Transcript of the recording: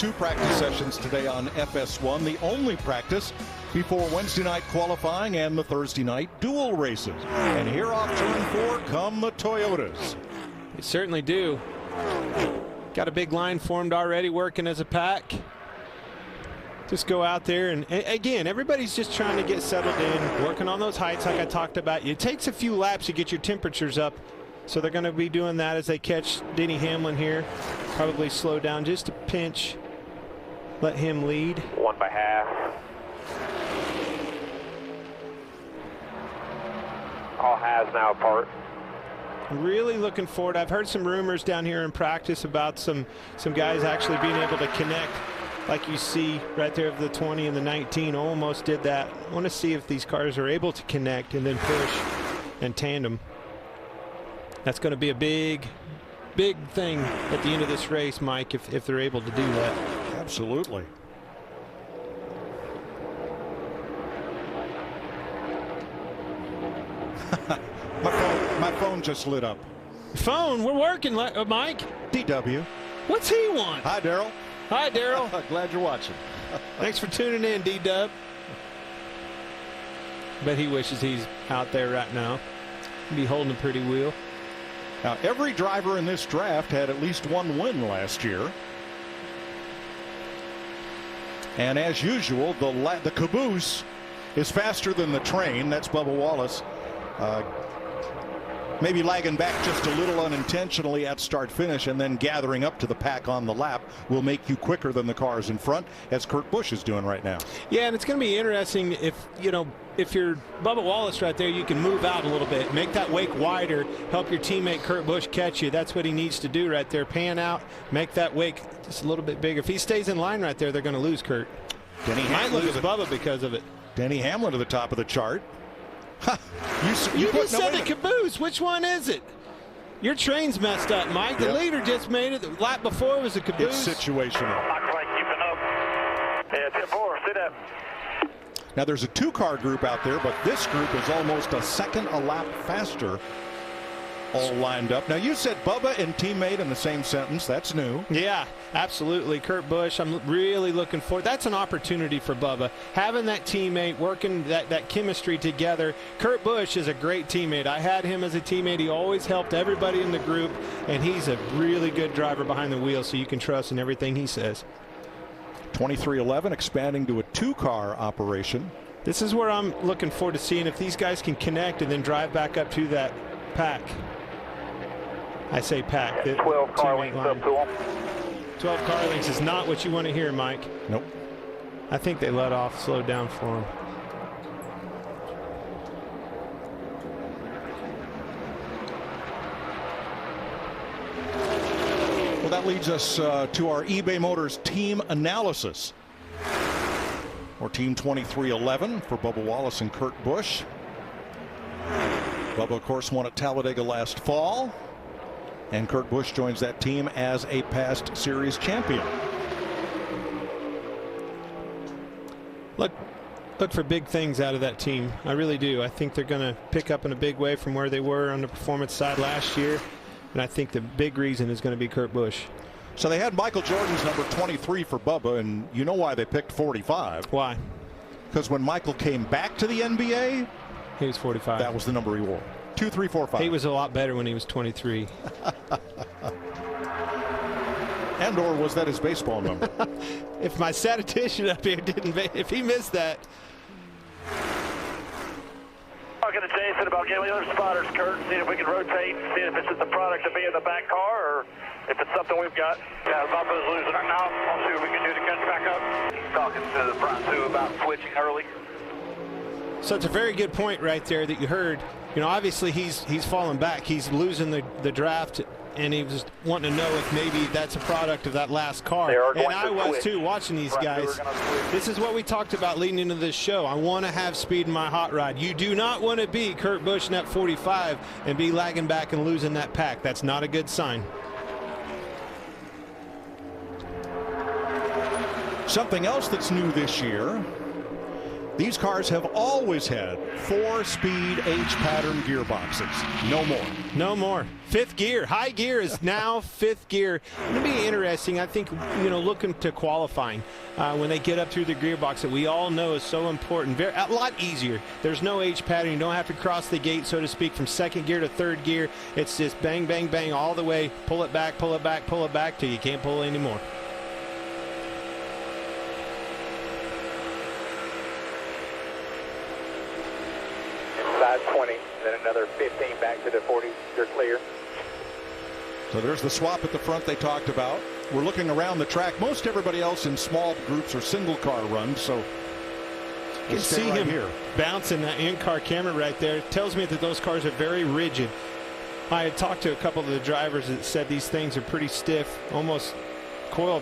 2 practice sessions today on FS1, the only practice before Wednesday night qualifying and the Thursday night dual races. And here off turn 4 come the Toyotas. They certainly do. Got a big line formed already, working as a pack. Just go out there, and again, everybody's just trying to get settled in, working on those heights like I talked about. It takes a few laps to get your temperatures up, so they're going to be doing that as they catch Denny Hamlin here. Probably slow down just a pinch, let him lead. 1 by half. All halves now apart. Really looking forward. I've heard some rumors down here in practice about some guys actually being able to connect, like you see right there of the 20 and the 19 almost did that. I want to see if these cars are able to connect and then push and tandem. That's going to be a big thing at the end of this race, Mike, if they're able to do that. Absolutely. My phone just lit up. Phone, we're working, Mike. DW. What's he want? Hi, Daryl. Hi, Daryl. Glad you're watching. Thanks for tuning in, D-Dub. Bet he wishes he's out there right now. He'd be holding a pretty wheel. Now, every driver in this draft had at least 1 win last year. And as usual, the caboose is faster than the train. That's Bubba Wallace. Maybe lagging back just a little unintentionally at start finish, and then gathering up to the pack on the lap will make you quicker than the cars in front, as Kurt Busch is doing right now. Yeah, and it's going to be interesting if you're Bubba Wallace right there, you can move out a little bit, make that wake wider, help your teammate Kurt Busch catch you. That's what he needs to do right there. Pan out, make that wake just a little bit bigger. If he stays in line right there, they're going to lose Kurt. Denny might lose Bubba because of it. Denny Hamlin to the top of the chart. You just said the caboose. Which one is it? Your train's messed up, Mike. The leader just made it. The lap before was a caboose. It's situational. Not quite keeping up. Yeah, 10-4. Sit up. Now there's a 2-car group out there, but this group is almost a second a lap faster, all lined up. Now you said Bubba and teammate in the same sentence. That's new. Yeah, absolutely. Kurt Busch, I'm really looking forward. That's an opportunity for Bubba. Having that teammate, working that chemistry together. Kurt Busch is a great teammate. I had him as a teammate. He always helped everybody in the group, and he's a really good driver behind the wheel, so you can trust in everything he says. 23-11 expanding to a 2-car operation. This is where I'm looking forward to seeing if these guys can connect and then drive back up to that pack. I say pack. 12 car lengths up to them. 12 car lengths is not what you want to hear, Mike. Nope. I think they let off, slowed down for him. Well, that leads us to our eBay Motors team analysis. Or Team 2311 for Bubba Wallace and Kurt Busch. Bubba, of course, won at Talladega last fall. And Kurt Busch joins that team as a past series champion. Look for big things out of that team. I really do. I think they're going to pick up in a big way from where they were on the performance side last year. And I think the big reason is going to be Kurt Busch. So they had Michael Jordan's number 23 for Bubba, and you know why they picked 45. Why? Because when Michael came back to the NBA, he was 45. That was the number he wore. 2, 3, 4, 5. He was a lot better when he was 23. And or was that his baseball number? If my statistician up here if he missed that. Talking to Jason about getting the other spotters, Kurt, see if we can rotate, see if it's just a product of being in the back car or if it's something we've got. Yeah, Bubba's losing it now. I'll see what we can do to catch back up. He's talking to the front two about switching early. So it's a very good point right there that you heard. You know, obviously he's falling back. He's losing the draft, and he was wanting to know if maybe that's a product of that last car. And I was too, watching these guys. This is what we talked about leading into this show. I want to have speed in my hot rod. You do not want to be Kurt Busch in that 45 and be lagging back and losing that pack. That's not a good sign. Something else that's new this year These cars have always had 4-speed H-pattern gearboxes. No more. No more. Fifth gear. High gear is now fifth gear. It'll be interesting. I think, looking to qualifying when they get up through the gearbox that we all know is so important. A lot easier. There's no H pattern. You don't have to cross the gate, so to speak, from second gear to third gear. It's just bang, bang, bang all the way. Pull it back, pull it back, pull it back till you can't pull anymore. Inside 20, then another 15 back to the 40. You're clear. So there's the swap at the front they talked about. We're looking around the track. Most everybody else in small groups or single car runs, so you can see him here bouncing that in-car camera right there. It tells me that those cars are very rigid. I had talked to a couple of the drivers that said these things are pretty stiff, almost coil